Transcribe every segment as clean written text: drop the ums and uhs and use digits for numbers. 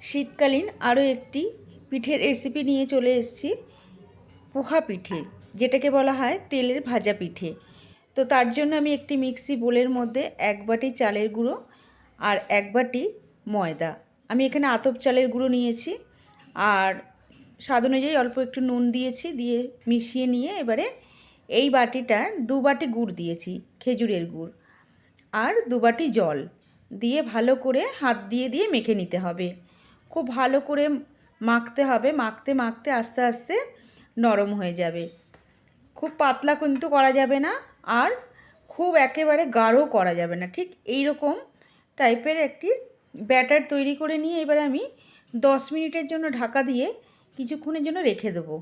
শীতকালীন আরও একটি পিঠের রেসিপি নিয়ে চলে এসেছি, পোহা পিঠে, যেটাকে বলা হয় তেলের ভাজা পিঠে। তো তার জন্য আমি একটি মিক্সি বোলের মধ্যে 1 বাটি চালের গুঁড়ো আর 1 বাটি ময়দা, আমি এখানে আতপ চালের গুঁড়ো নিয়েছি, আর স্বাদ অনুযায়ী অল্প একটু নুন দিয়েছি, দিয়ে মিশিয়ে নিয়ে এবারে এই বাটিটার 2 বাটি গুড় দিয়েছি, খেজুরের গুড়, আর 2 বাটি জল দিয়ে ভালো করে হাত দিয়ে দিয়ে মেখে নিতে হবে। খুব ভালো করে মাখতে হবে, মাখতে মাখতে আস্তে আস্তে নরম হয়ে যাবে। খুব পাতলা কিন্তু করা যাবে না, আর খুব একেবারে গাঢ় করা যাবে না, ঠিক এই রকম টাইপের একটি ব্যাটার তৈরি করে নিয়ে এবারে আমি 10 মিনিটের জন্য ঢাকা দিয়ে কিছুক্ষণের জন্য রেখে দেবো।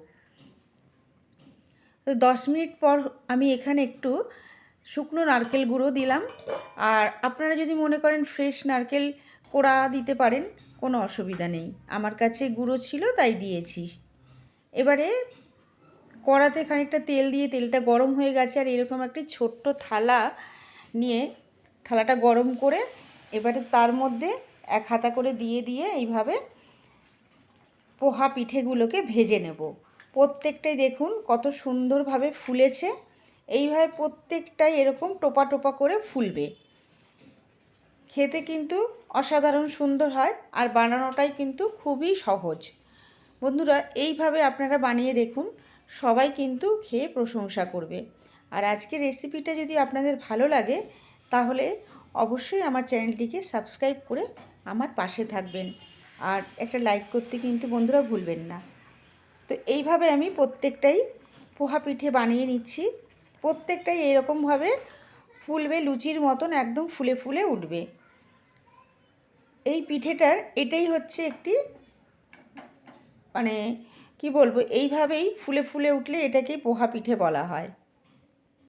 তো 10 মিনিট পর আমি এখানে একটু শুকনো নারকেল গুঁড়ো দিলাম, আর আপনারা যদি মনে করেন ফ্রেশ নারকেল কোড়া দিতে পারেন, কোনো অসুবিধা নেই, আমার কাছে গুঁড়ো ছিল তাই দিয়েছি। এবারে কড়াতে খানিকটা তেল দিয়ে, তেলটা গরম হয়ে গেছে, আর এরকম একটি ছোট্ট থালা নিয়ে থালাটা গরম করে এবারে তার মধ্যে 1 হাতা করে দিয়ে দিয়ে এইভাবে পোহা পিঠেগুলোকে ভেজে নেব। প্রত্যেকটাই দেখুন কত সুন্দরভাবে ফুলেছে, এইভাবে প্রত্যেকটাই এরকম টোপা টোপা করে ফুলবে। খেতে কিন্তু অসাধারণ সুন্দর হয়, আর বানানোটাই কিন্তু খুবই সহজ। বন্ধুরা, এইভাবে আপনারা বানিয়ে দেখুন, সবাই কিন্তু খেয়ে প্রশংসা করবে। আর আজকের রেসিপিটা যদি আপনাদের ভালো লাগে, তাহলে অবশ্যই আমার চ্যানেলটিকে সাবস্ক্রাইব করে আমার পাশে থাকবেন, আর একটা লাইক করতে কিন্তু বন্ধুরা ভুলবেন না। তো এইভাবে আমি প্রত্যেকটাই পোহা পিঠে বানিয়ে নিচ্ছি, প্রত্যেকটাই এরকমভাবে ফুলবে, লুচির মতন একদম ফুলে ফুলে উঠবে। এই পিঠেটার এটাই হচ্ছে একটি মানে কি বলবো, এইভাবেই ফুলে ফুলে উঠলে এটাকেই পোহা পিঠে বলা হয়।